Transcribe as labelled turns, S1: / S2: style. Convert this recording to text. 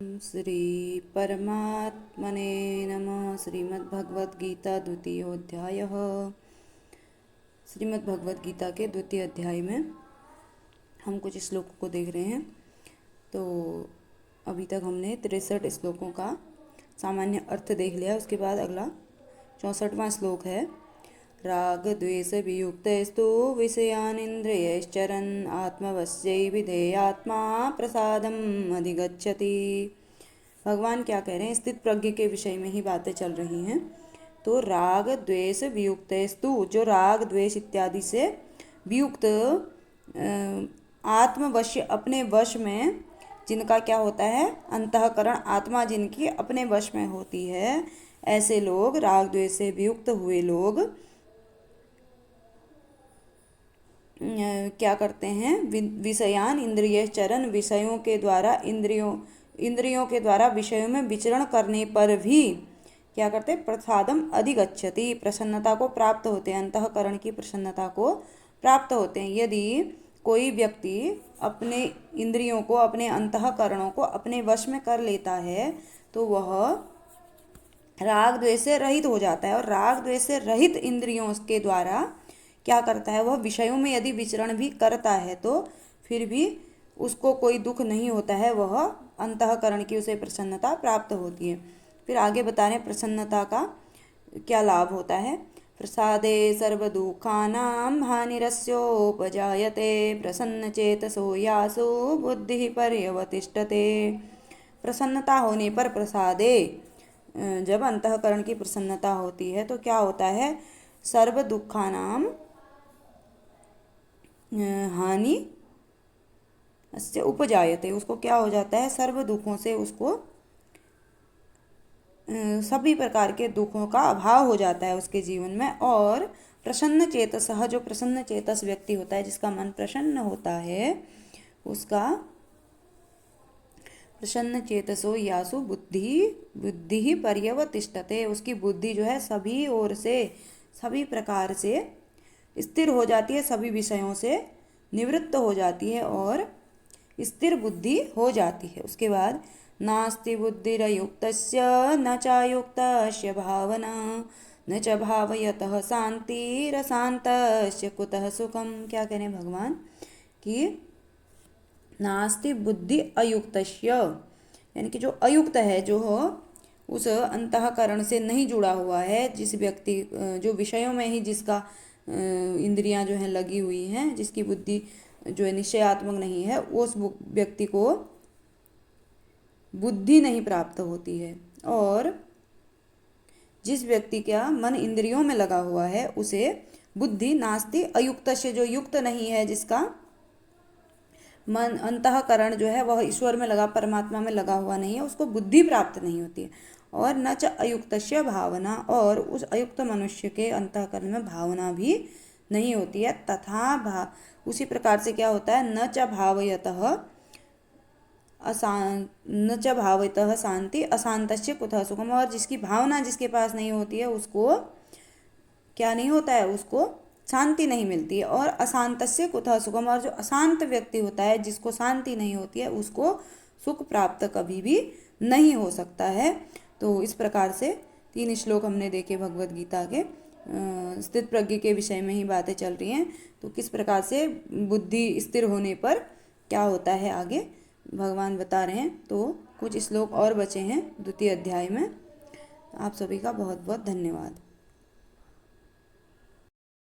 S1: श्री परमात्मने नमः। श्रीमद्भगवद्गीता द्वितीयोऽध्यायः। श्रीमद्भगवद्गीता के द्वितीय अध्याय में हम कुछ श्लोकों को देख रहे हैं। तो अभी तक हमने 63 श्लोकों का सामान्य अर्थ देख लिया। उसके बाद अगला 64वां श्लोक है। राग द्वेष वियुक्तस्तु विषयानिन्द्रियैश्चरन् आत्मवश्यैर्विधेयात्मा प्रसादम् अधिगच्छति। भगवान क्या कह रहे हैं? स्थित प्रज्ञ के विषय में ही बातें चल रही हैं। तो राग द्वेष वियुक्तस्तु, जो राग द्वेष इत्यादि से वियुक्त आत्मवश्य, अपने वश में, जिनका क्या होता है? अंतःकरण, आत्मा जिनकी अपने वश में होती है, ऐसे लोग, राग द्वेष से वियुक्त हुए लोग क्या करते हैं? विषयान इंद्रिय चरण, विषयों के द्वारा, इंद्रियों के द्वारा विषयों में विचरण करने पर भी क्या करते हैं? प्रसादम अधिगच्छति, प्रसन्नता को प्राप्त होते हैं, अंतःकरण की प्रसन्नता को प्राप्त होते हैं। यदि कोई व्यक्ति अपने इंद्रियों को, अपने अंतःकरणों को अपने वश में कर लेता है तो वह राग द्वेष से रहित हो जाता है। और राग द्वेष से रहित इंद्रियों के द्वारा क्या करता है? वह विषयों में यदि विचरण भी करता है तो फिर भी उसको कोई दुख नहीं होता है, वह अंतःकरण की उसे प्रसन्नता प्राप्त होती है। फिर आगे बता रहे हैं प्रसन्नता का क्या लाभ होता है। प्रसादे सर्वदुःखानां हानिरस्योपजायते प्रसन्नचेतसो यासु बुद्धिः पर्यवतिष्ठते। प्रसन्नता होने पर, प्रसादे, जब अंतःकरण की प्रसन्नता होती है तो क्या होता है? सर्व दुःखानां हानि से उपजायते, उसको क्या हो जाता है? सर्व दुखों से उसको, सभी प्रकार के दुखों का अभाव हो जाता है उसके जीवन में। और प्रसन्न चेतसः, जो प्रसन्न चेतस व्यक्ति होता है, जिसका मन प्रसन्न होता है, उसका प्रसन्न चेतसो यासु बुद्धि पर्यवतिष्ठते, उसकी बुद्धि जो है सभी ओर से, सभी प्रकार से स्थिर हो जाती है, सभी विषयों से निवृत्त हो जाती है और स्थिर बुद्धि हो जाती है। उसके बाद नास्ति बुद्धिरयुक्तस्य न चायुक्तस्य भावना न च भावयतः शान्तिरशान्तस्य कुतः सुखम। क्या कह रहे हैं भगवान? कि नास्ति बुद्धि अयुक्तस्य, यानी कि जो अयुक्त है, जो हो उस अंतःकरण से नहीं जुड़ा हुआ है, जिस व्यक्ति, जो विषयों में ही जिसका इंद्रियां जो हैं लगी हुई हैं, जिसकी बुद्धि जो है निश्चयात्मक नहीं है, उस व्यक्ति को बुद्धि नहीं प्राप्त होती है। और जिस व्यक्ति का मन इंद्रियों में लगा हुआ है उसे बुद्धि नास्ति अयुक्त से, जो युक्त नहीं है, जिसका मन, अंतःकरण जो है वह ईश्वर में लगा, परमात्मा में लगा हुआ नहीं है, उसको बुद्धि प्राप्त नहीं होती है। और न च अयुक्तस्य भावना, और उस अयुक्त मनुष्य के अंतःकरण में भावना भी नहीं होती है। तथा उसी प्रकार से क्या होता है? न च भावयतः शांति अशांतस्य कुतः सुखम। और जिसकी भावना जिसके पास नहीं होती है उसको क्या नहीं होता है? उसको शांति नहीं मिलती है। और अशांतस्य कुतः सुखम, और जो अशांत व्यक्ति होता है, जिसको शांति नहीं होती है, उसको सुख प्राप्त कभी भी नहीं हो सकता है। तो इस प्रकार से 3 श्लोक हमने देखे भगवद गीता के। स्थित प्रज्ञ के विषय में ही बातें चल रही हैं। तो किस प्रकार से बुद्धि स्थिर होने पर क्या होता है आगे भगवान बता रहे हैं। तो कुछ श्लोक और बचे हैं द्वितीय अध्याय में। आप सभी का बहुत बहुत धन्यवाद।